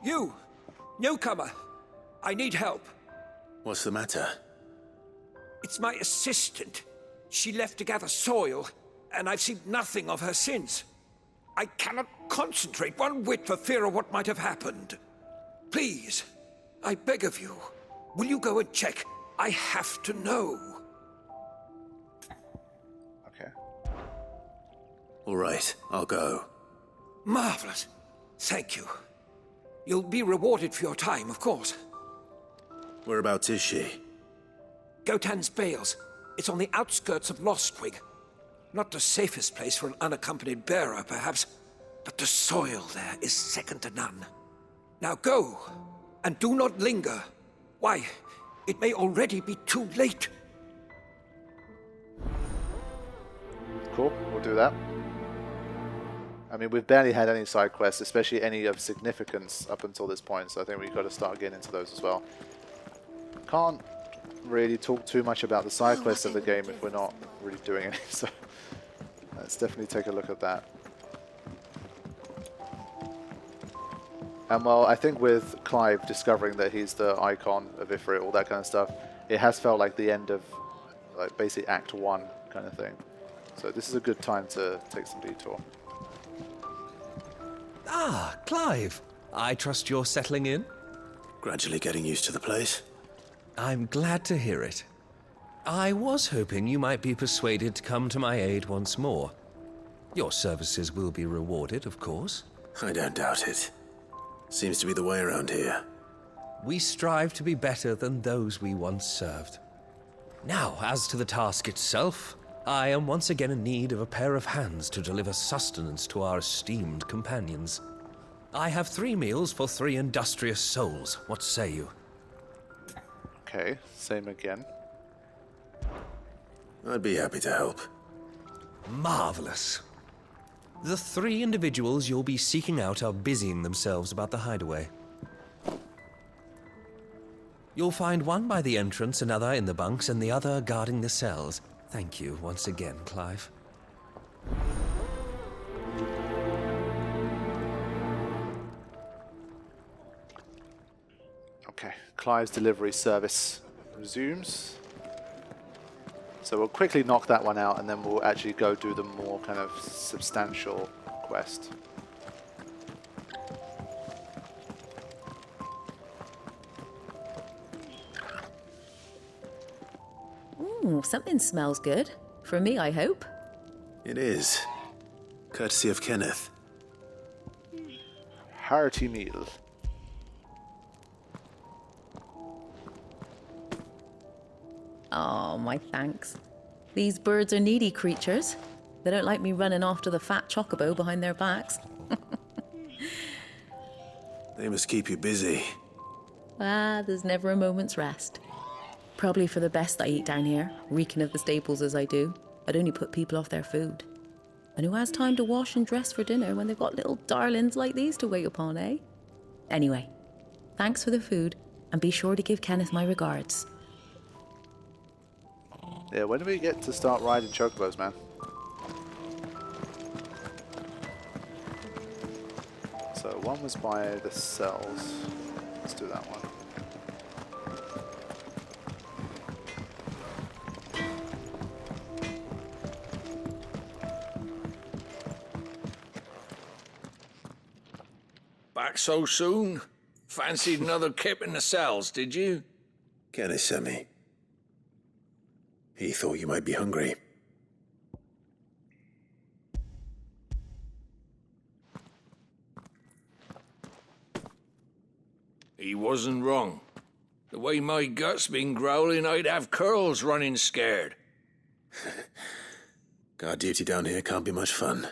You! Newcomer! I need help. What's the matter? It's my assistant. She left to gather soil, and I've seen nothing of her since. I cannot concentrate one whit for fear of what might have happened. Please, I beg of you, will you go and check? I have to know. Okay. All right, I'll go. Marvelous. Thank you. You'll be rewarded for your time, of course. Whereabouts is she? Gotan's Bales. It's on the outskirts of Lostwig. Not the safest place for an unaccompanied bearer, perhaps, but the soil there is second to none. Now go, and do not linger. Why, it may already be too late. Cool, we'll do that. I mean, we've barely had any side quests, especially any of significance up until this point, so I think we've got to start getting into those as well. Can't really talk too much about the side quests of the game if we're not really doing any, so let's definitely take a look at that. And well, I think with Clive discovering that he's the icon of Ifrit, all that kind of stuff, it has felt like the end of like basically Act 1 kind of thing. So this is a good time to take some detour. Ah, Clive. I trust you're settling in? Gradually getting used to the place. I'm glad to hear it. I was hoping you might be persuaded to come to my aid once more. Your services will be rewarded, of course. I don't doubt it. Seems to be the way around here. We strive to be better than those we once served. Now, as to the task itself, I am once again in need of a pair of hands to deliver sustenance to our esteemed companions. I have 3 meals for 3 industrious souls. What say you? Okay, same again. I'd be happy to help. Marvelous. The 3 individuals you'll be seeking out are busying themselves about the hideaway. You'll find one by the entrance, another in the bunks, and the other guarding the cells. Thank you once again, Clive. Okay, Clive's delivery service resumes. So we'll quickly knock that one out and then we'll actually go do the more kind of substantial quest. Ooh, something smells good. For me, I hope. It is. Courtesy of Kenneth. Hearty meal. Oh, my thanks. These birds are needy creatures. They don't like me running after the fat chocobo behind their backs. They must keep you busy. Ah, there's never a moment's rest. Probably for the best I eat down here, reeking of the staples as I do. I'd only put people off their food. And who has time to wash and dress for dinner when they've got little darlings like these to wait upon, eh? Anyway, thanks for the food, and be sure to give Kenneth my regards. Yeah, when do we get to start riding chocobos, man? So one was by the cells. Let's do that one. Back so soon? Fancied another kip in the cells, did you? Kenneth sent me. He thought you might be hungry. He wasn't wrong. The way my gut's been growling, I'd have curls running scared. Guard duty down here can't be much fun.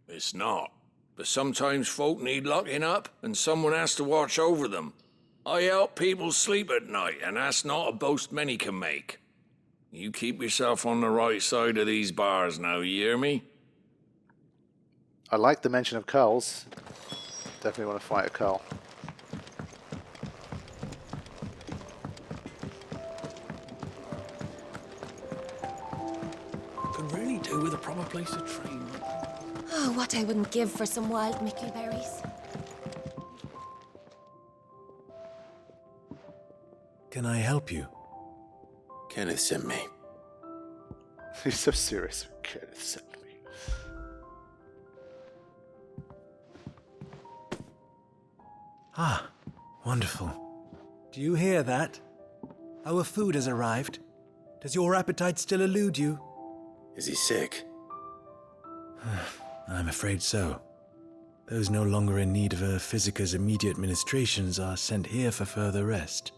It's not. But sometimes folk need locking up, and someone has to watch over them. I help people sleep at night, and that's not a boast many can make. You keep yourself on the right side of these bars now, you hear me? I like the mention of curls. Definitely want to fight a curl. Could really do with a proper place to train. Oh, what I wouldn't give for some wild mickleberries. can I help you? Kenneth sent me. He's so serious. Kenneth sent me. Ah, wonderful. Do you hear that? Our food has arrived. Does your appetite still elude you? Is he sick? I'm afraid so. Those no longer in need of a Physica's immediate ministrations are sent here for further rest.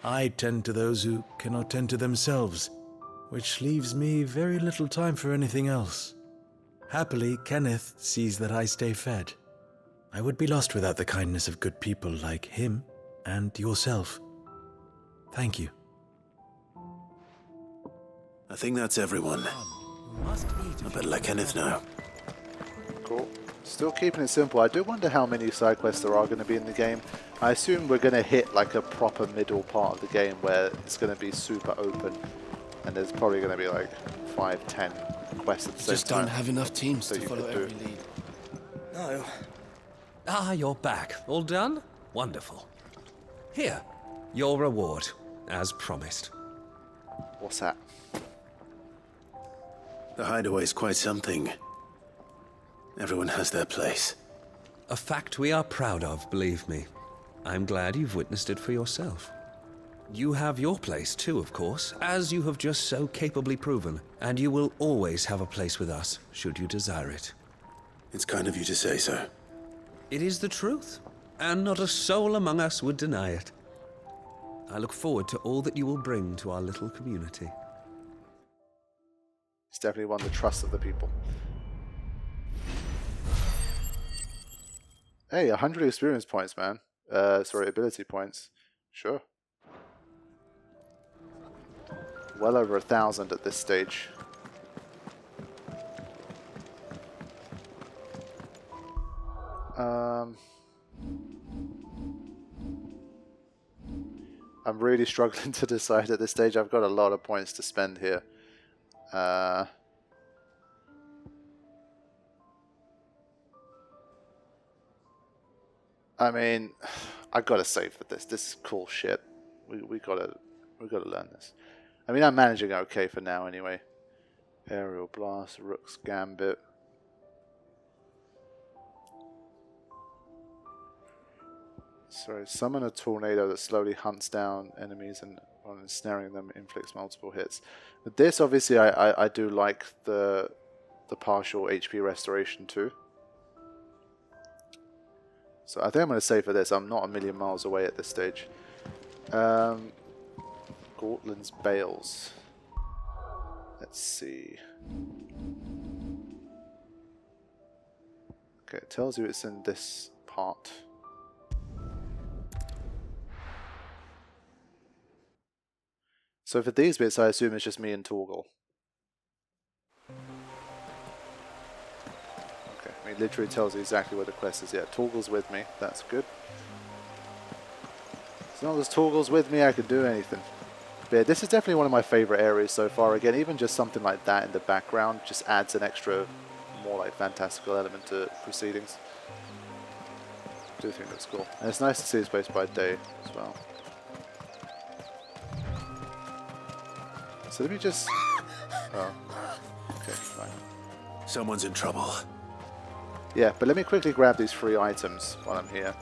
I tend to those who cannot tend to themselves, which leaves me very little time for anything else. Happily, Kenneth sees that I stay fed. I would be lost without the kindness of good people like him and yourself. Thank you. I think that's everyone. I better let Kenneth know. Cool. Still keeping it simple. I do wonder how many side quests there are going to be in the game. I assume we're going to hit like a proper middle part of the game where it's going to be super open, and there's probably going to be like 5-10 quests at the same time. Just don't have enough teams that to you follow could do. every lead. No. Ah, you're back. All done? Wonderful. Here, your reward, as promised. What's that? The Hideaway's quite something. Everyone has their place. A fact we are proud of, believe me. I'm glad you've witnessed it for yourself. You have your place too, of course, as you have just so capably proven, and you will always have a place with us, should you desire it. It's kind of you to say so. It is the truth, and not a soul among us would deny it. I look forward to all that you will bring to our little community. It's definitely won the trust of the people. Hey, 100 experience points, man. Sorry, ability points. Sure. Well over 1,000 at this stage. I'm really struggling to decide at this stage. I've got a lot of points to spend here. I mean, I gotta save for this. This is cool shit. We gotta learn this. I mean, I'm managing okay for now anyway. Aerial blast, Rook's Gambit. Sorry, summon a tornado that slowly hunts down enemies and while ensnaring them inflicts multiple hits. With this, obviously, I do like the partial HP restoration too. So I think I'm going to save for this. I'm not a million miles away at this stage. Gortland's Bales. Let's see. Okay, it tells you it's in this part. So for these bits, I assume it's just me and Torgal. Okay, I mean, literally tells you exactly where the quest is. Yeah, Torgal's with me. That's good. As long as Torgal's with me, I can do anything. But yeah, this is definitely one of my favorite areas so far. Again, even just something like that in the background just adds an extra, more like fantastical element to proceedings. I do think that's cool. And it's nice to see this place by day as well. So let me just... Oh. Okay, fine. Someone's in trouble. Yeah, but let me quickly grab these free items while I'm here.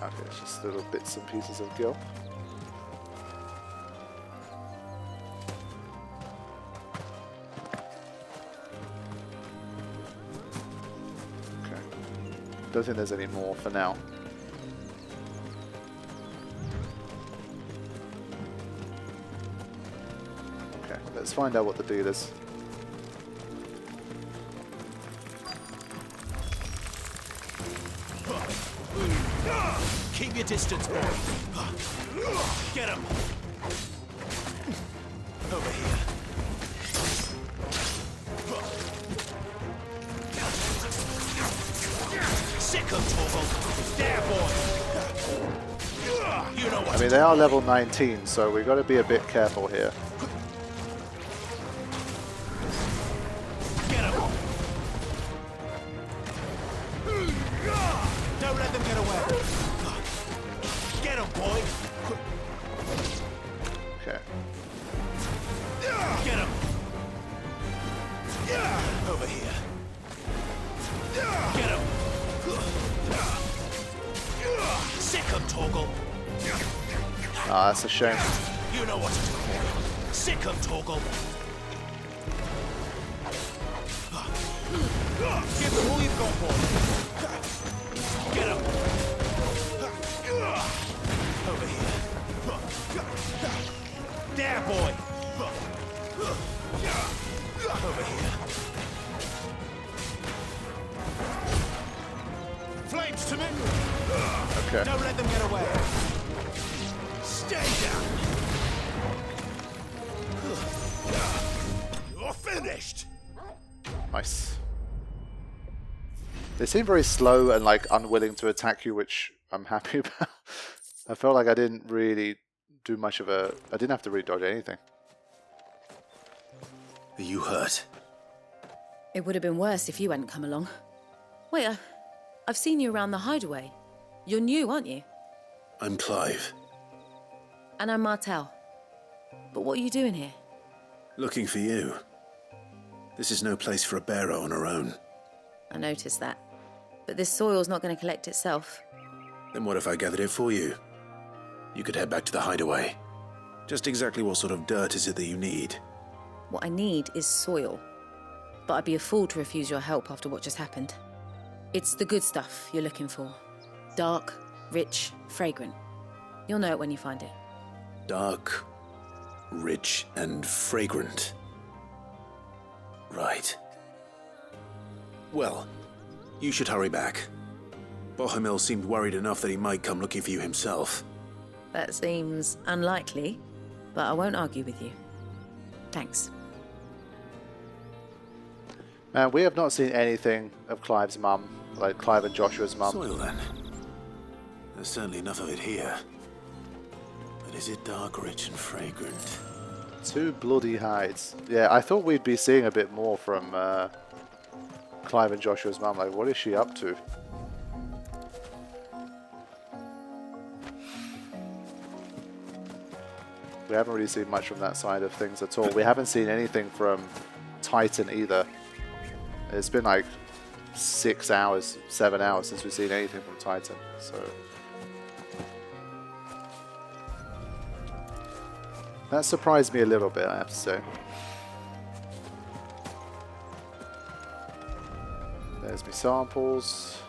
Okay, it's just little bits and pieces of gil. Okay. Don't think there's any more for now. Let's find out what the deal is. Keep your distance, boy. Get him. Over here. Sick of Torval. There, boy. You know what? I mean, they are level 19, so we've got to be a bit careful here. Over here. Get him. Sick him, Torgal. Ah, that's a shame. You know what to do. Sick him, Torgal. Give them all you've got, boy. Get him. Over here. There, boy. Over here. Flames to me. Okay. Don't let them get away. Stay down. You're finished. Nice. They seem very slow and like unwilling to attack you, which I'm happy about. I felt like I didn't really do much of a... I didn't have to really dodge anything. Are you hurt? It would have been worse if you hadn't come along. Wait, I've seen you around the Hideaway. You're new, aren't you? I'm Clive. And I'm Martel. But what are you doing here? Looking for you. This is no place for a bearer on her own. I noticed that. But this soil's not going to collect itself. Then what if I gathered it for you? You could head back to the Hideaway. Just exactly what sort of dirt is it that you need? What I need is soil. But I'd be a fool to refuse your help after what just happened. It's the good stuff you're looking for. Dark, rich, fragrant. You'll know it when you find it. Dark, rich, and fragrant. Right. Well, you should hurry back. Bohemil seemed worried enough that he might come looking for you himself. That seems unlikely, but I won't argue with you. Thanks. Man, we have not seen anything of Clive's mum, like Clive and Joshua's mum. Soil then. There's certainly enough of it here. But is it dark, rich, and fragrant? 2 bloody hides. Yeah, I thought we'd be seeing a bit more from Clive and Joshua's mum. Like, what is she up to? We haven't really seen much from that side of things at all. We haven't seen anything from Titan either. It's been like 6 hours, 7 hours since we've seen anything from Titan. So that surprised me a little bit, I have to say. There's my samples.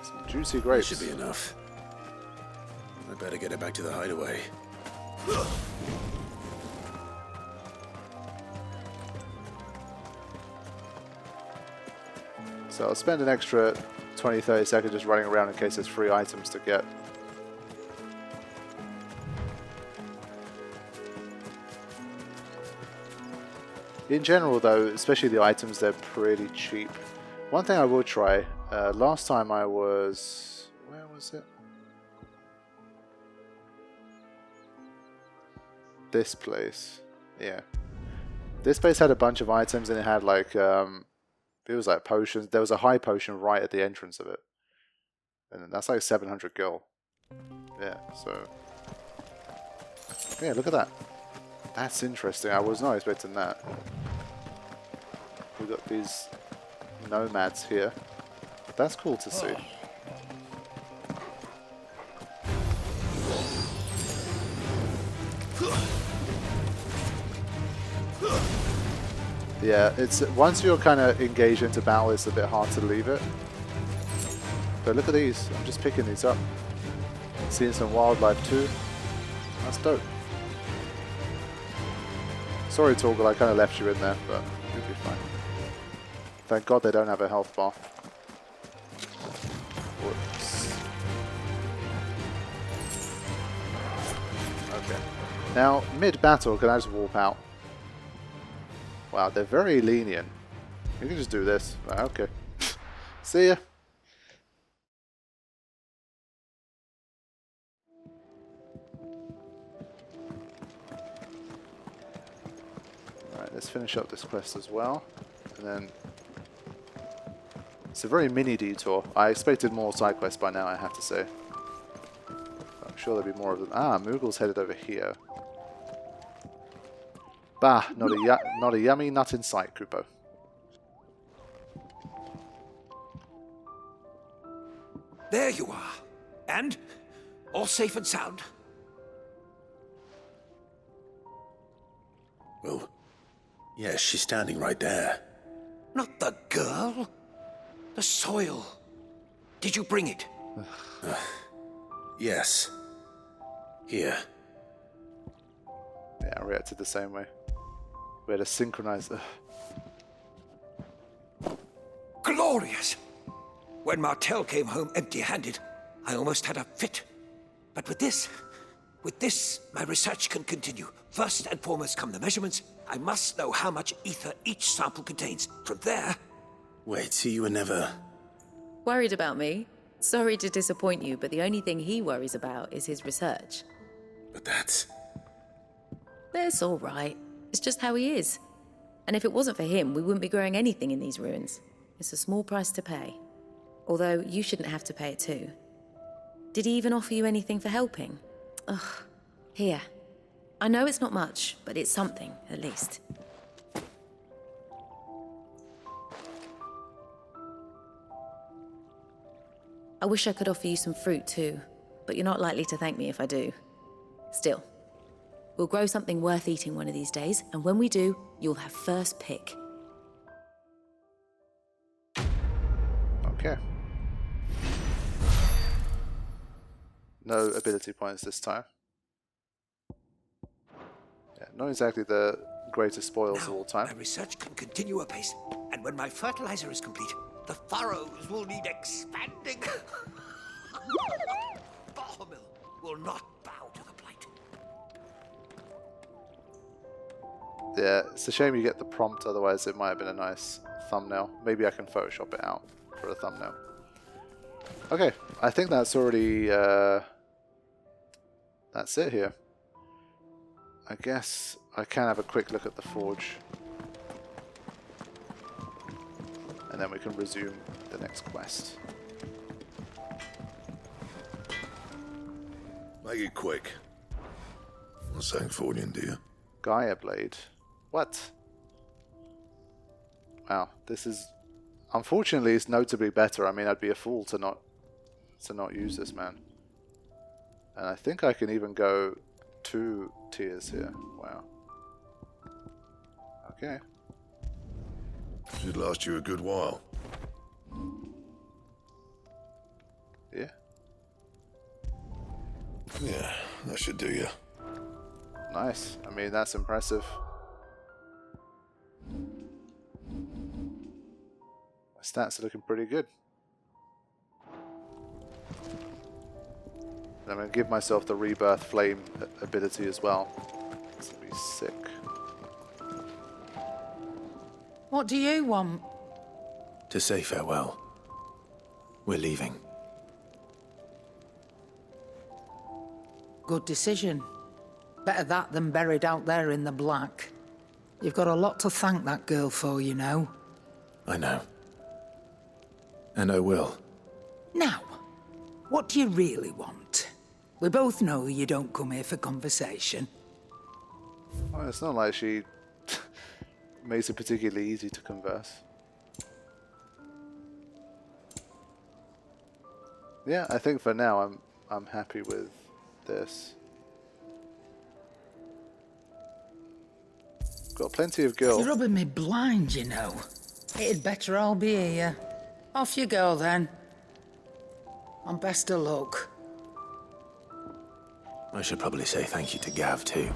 Some juicy grapes. Should be enough. I better get it back to the Hideaway. So I'll spend an extra 20-30 seconds just running around in case there's free items to get. In general though, especially the items, they're pretty cheap. One thing I will try, last time I was... where was it? This place. Yeah. This place had a bunch of items and it had like... it was like potions. There was a high potion right at the entrance of it. And that's like 700 gil. Yeah, so... yeah, look at that. That's interesting. I was not expecting that. We've got these nomads here. That's cool to see. Yeah, it's once you're kind of engaged into battle, it's a bit hard to leave it. But look at these. I'm just picking these up. Seeing some wildlife too. That's dope. Sorry, Torgal, I kind of left you in there, but you'll be fine. Thank God they don't have a health bar. Whoops. Okay. Now, mid-battle, can I just warp out? Wow, they're very lenient. You can just do this. Okay. See ya. Alright, let's finish up this quest as well. And then... it's a very mini detour. I expected more side quests by now, I have to say. I'm sure there'll be more of them. Ah, Moogle's headed over here. Bah, not a yummy nut in sight, Kupo. There you are. And? All safe and sound? Well, yes, she's standing right there. Not the girl. The soil. Did you bring it? Yes. Here. Yeah, I reacted the same way. We had to synchronize. Glorious! When Martel came home empty-handed, I almost had a fit. But with this, my research can continue. First and foremost come the measurements. I must know how much ether each sample contains. From there... Wait, so you were never... Worried about me? Sorry to disappoint you, but the only thing he worries about is his research. But that's... That's all right. It's just how he is. And if it wasn't for him, we wouldn't be growing anything in these ruins. It's a small price to pay. Although, you shouldn't have to pay it too. Did he even offer you anything for helping? Ugh. Here. I know it's not much, but it's something, at least. I wish I could offer you some fruit too, but you're not likely to thank me if I do. Still, we'll grow something worth eating one of these days, and when we do, you'll have first pick. Okay. No ability points this time. Yeah, not exactly the greatest spoils of all time. My research can continue apace, and when my fertilizer is complete, the furrows will need expanding. Bohemill will not bow to the plight. Yeah, it's a shame you get the prompt, otherwise it might have been a nice thumbnail. Maybe I can Photoshop it out for a thumbnail. Okay, I think that's already... that's it here. I guess I can have a quick look at the forge. And then we can resume the next quest. Make it quick. Not saying Fordian, do you? Gaia Blade. What? Wow, this is... Unfortunately, it's notably better. I mean, I'd be a fool to not use this, man. And I think I can even go 2 tiers here. Wow. Okay. Should last you a good while. Yeah. Yeah, that should do you. Nice. I mean, that's impressive. My stats are looking pretty good. And I'm going to give myself the Rebirth Flame ability as well. This will be sick. What do you want? To say farewell. We're leaving. Good decision. Better that than buried out there in the black. You've got a lot to thank that girl for, you know. I know. And I will. Now, what do you really want? We both know you don't come here for conversation. Well, it's not like she makes it particularly easy to converse. Yeah, I think for now I'm happy with this. Got plenty of girls. You're rubbing me blind, you know. It'd better I'll be here. Off you go then. And best of luck. I should probably say thank you to Gav too.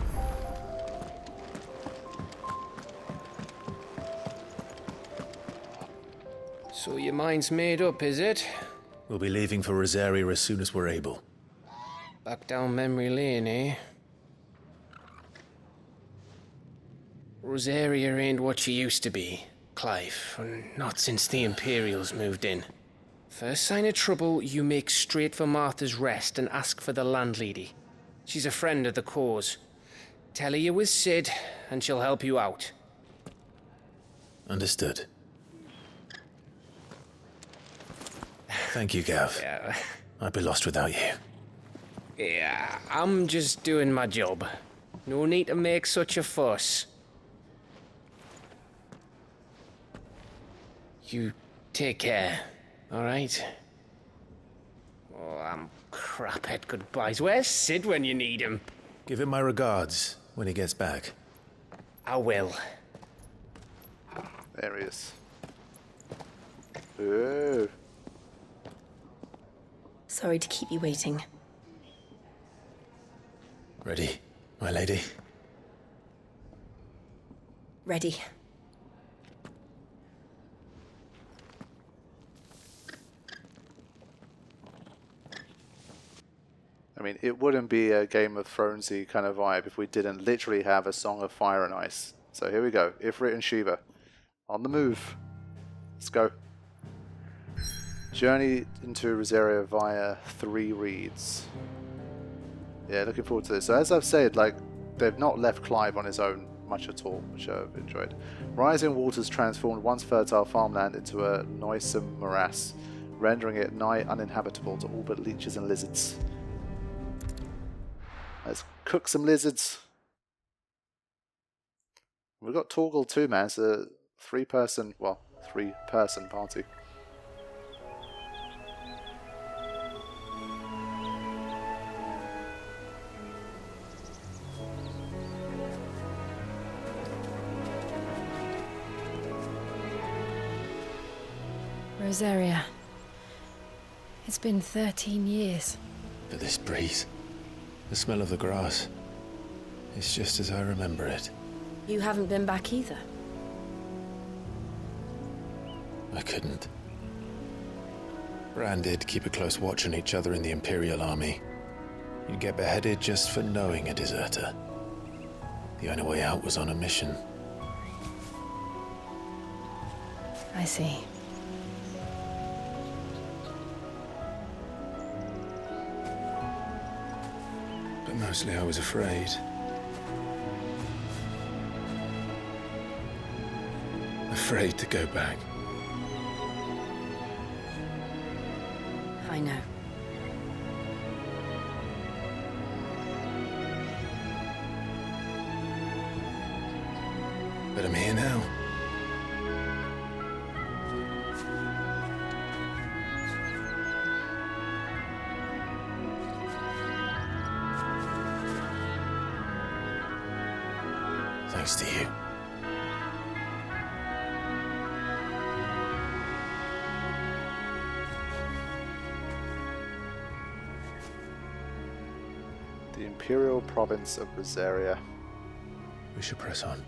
So your mind's made up, is it? We'll be leaving for Rosaria as soon as we're able. Back down memory lane, eh? Rosaria ain't what she used to be, Clive, and not since the Imperials moved in. First sign of trouble, you make straight for Martha's Rest and ask for the landlady. She's a friend of the cause. Tell her you're with Sid, and she'll help you out. Understood. Thank you, Gav. Yeah. I'd be lost without you. Yeah, I'm just doing my job. No need to make such a fuss. You take care, alright? Oh, I'm crap at goodbyes. Where's Sid when you need him? Give him my regards when he gets back. I will. There he is. Ooh. Sorry to keep you waiting. Ready, my lady? Ready. I mean, it wouldn't be a Game of Thronesy kind of vibe if we didn't literally have a Song of Fire and Ice. So here we go, Ifrit and Shiva. On the move. Let's go. Journey into Rosaria via 3 reeds. Yeah, looking forward to this. So as I've said, like, they've not left Clive on his own much at all, which I've enjoyed. Rising waters transformed once fertile farmland into a noisome morass, rendering it nigh uninhabitable to all but leeches and lizards. Let's cook some lizards. We've got Torgal too, man. It's a 3-person party. Rosaria. It's been 13 years. But this breeze, the smell of the grass, it's just as I remember it. You haven't been back either. I couldn't. Bran did keep a close watch on each other in the Imperial Army. You'd get beheaded just for knowing a deserter. The only way out was on a mission. I see. But mostly I was afraid. Afraid to go back. I know. But I'm here now. Thanks to you. The Imperial Province of Rosaria. We should press on.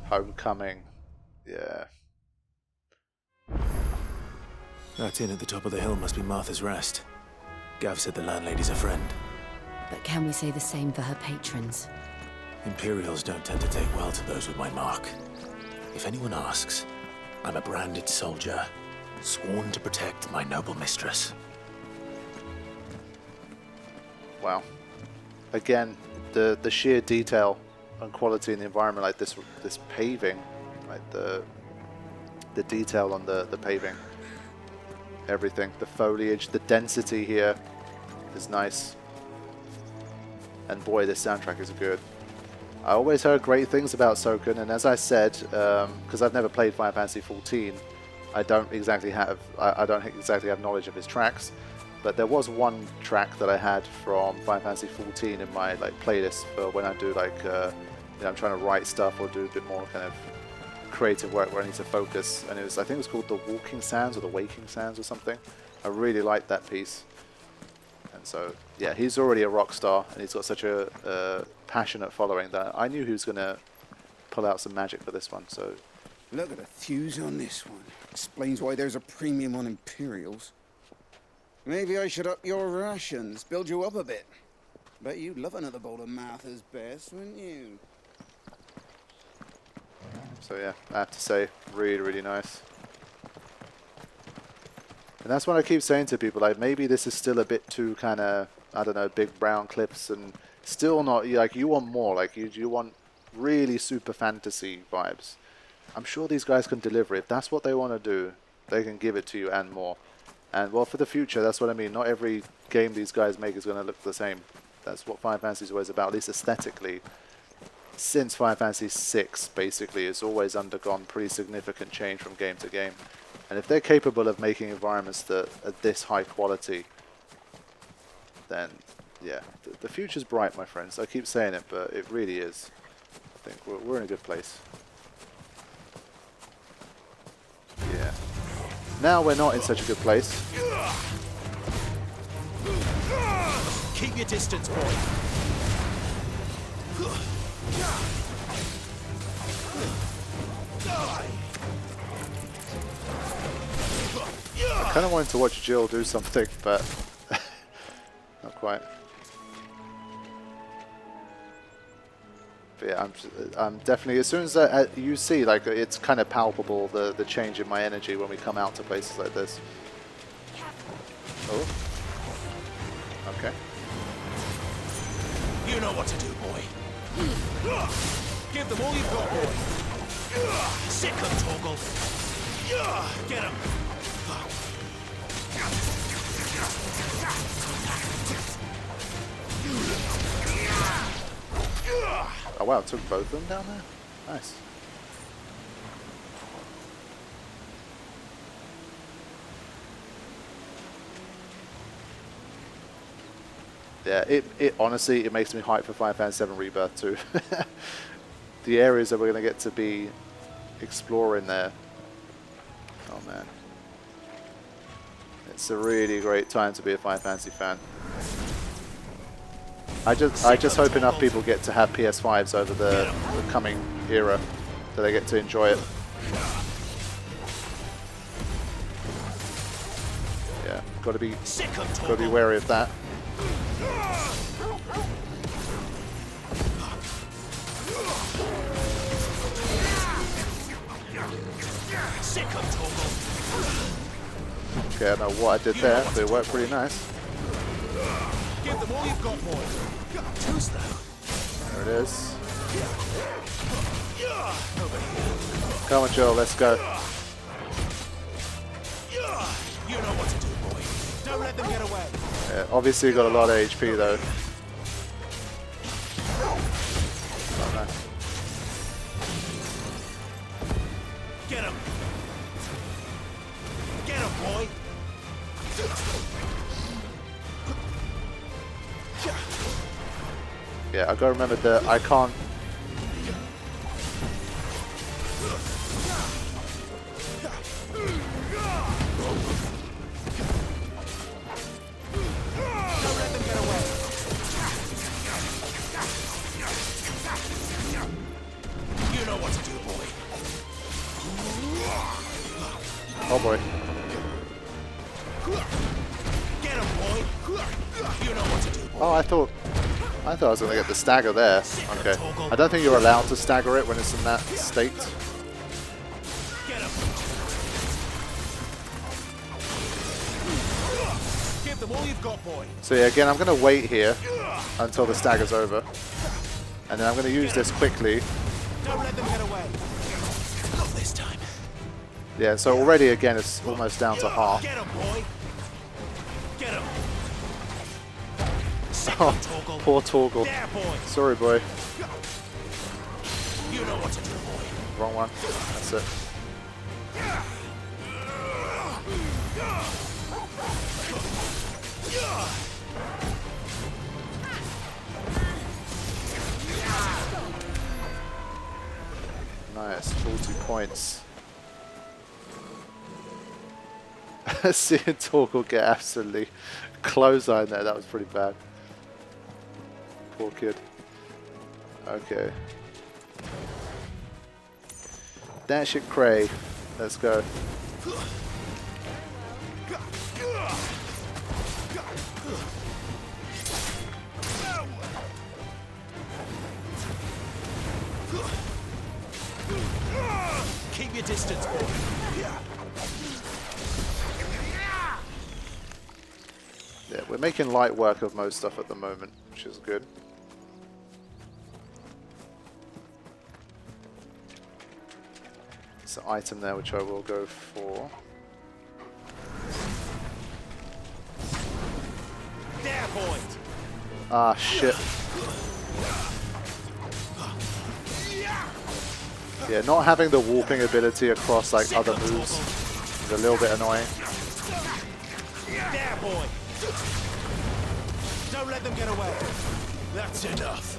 Homecoming. Yeah. That inn at the top of the hill must be Martha's Rest. Gav said the landlady's a friend. But can we say the same for her patrons? Imperials don't tend to take well to those with my mark. If anyone asks, I'm a branded soldier, sworn to protect my noble mistress. Wow. Again, the sheer detail and quality in the environment, like this paving, like the detail on the paving, everything, the foliage, the density here is nice. And boy, this soundtrack is good. I always heard great things about Soken, and as I said, because I've never played Final Fantasy XIV, I don't exactly have knowledge of his tracks. But there was one track that I had from Final Fantasy XIV in my playlist for when I do I'm trying to write stuff or do a bit more kind of creative work where I need to focus. And I think it was called The Walking Sounds or The Waking Sounds or something. I really liked that piece. And so, yeah, he's already a rock star, and he's got such a passionate following that I knew he was going to pull out some magic for this one. So, Look at the fuse on this one. Explains why there's a premium on Imperials. Maybe I should up your rations, build you up a bit. Bet you'd love another bowl of Martha's Best, wouldn't you? So yeah, I have to say, really, really nice. And that's what I keep saying to people, like, maybe this is still a bit too kind of, I don't know, big brown cliffs, and still not, like, you want more, like, you want really super fantasy vibes. I'm sure these guys can deliver. If that's what they want to do, they can give it to you and more. And, well, for the future, that's what I mean. Not every game these guys make is going to look the same. That's what Final Fantasy is always about, at least aesthetically. Since Final Fantasy VI, basically, it's always undergone pretty significant change from game to game. And if they're capable of making environments that are this high quality, then yeah, the future's bright, my friends. I keep saying it, but it really is. I think we're in a good place. Yeah. Now we're not in such a good place. Keep your distance, boy. I kind of wanted to watch Jill do something, but not quite. But yeah, I'm definitely, as soon as you see, like, it's kind of palpable, the change in my energy when we come out to places like this. Oh. Okay. You know what to do, boy. Give them all you've got, boy. Sick of Torgal. Get him. Oh wow, took both of them down there? Nice. Yeah, it honestly, it makes me hype for Final Fantasy VII Rebirth too. The areas that we're going to get to be exploring there. Oh man. It's a really great time to be a Final Fantasy fan. I just hope enough people get to have PS5s over the coming era, so they get to enjoy it. Yeah, gotta be wary of that. Okay, I don't know what I did there, but it worked pretty nice. Give them all you've got, boy. Too slow. There it is. Come on, Joel, let's go. You know what to do, boy. Don't let them get away. Yeah, obviously got a lot of HP though. Oh, no. Get him. Get him, boy. Yeah, I gotta remember that I can't. You know what to do, boy. Oh boy. Get him, boy. You know what to do, boy. Oh, I thought I was gonna get the stagger there. Okay. I don't think you're allowed to stagger it when it's in that state. Get him. Give them all you've got, boy. So yeah, again, I'm gonna wait here until the stagger's over, and then I'm gonna use this quickly. Don't let them get away. Not this time. Yeah. So already, again, it's almost down to half. Get him, boy. Get him. Oh, poor Torgal. There, boy. Sorry, boy. You know what to do, boy. Wrong one. That's it. Nice, 40 points. Seeing Torgal get absolutely close-eyed there, that was pretty bad. Poor kid. Okay. Dash it, Cray. Let's go. Keep your distance, boy. Yeah, we're making light work of most stuff at the moment, which is good. There's an item there which I will go for. There, boy. Ah, shit. Yeah, not having the warping ability across like other moves is a little bit annoying. There, boy. Don't let them get away. That's enough.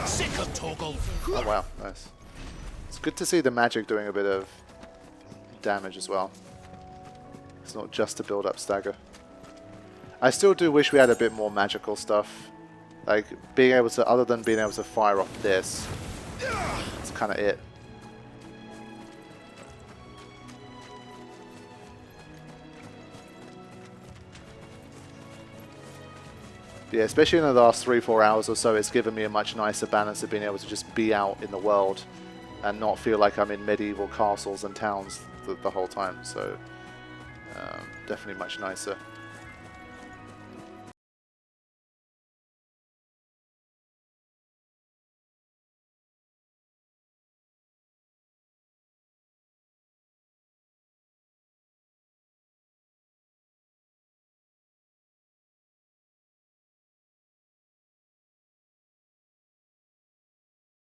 Sick of Toggle. Oh wow, nice. It's good to see the magic doing a bit of damage as well. It's not just to build up stagger. I still do wish we had a bit more magical stuff. Like being able to, other than being able to fire off this, that's kind of it. Yeah, especially in the last 3-4 hours or so, it's given me a much nicer balance of being able to just be out in the world and not feel like I'm in medieval castles and towns the whole time. So definitely much nicer.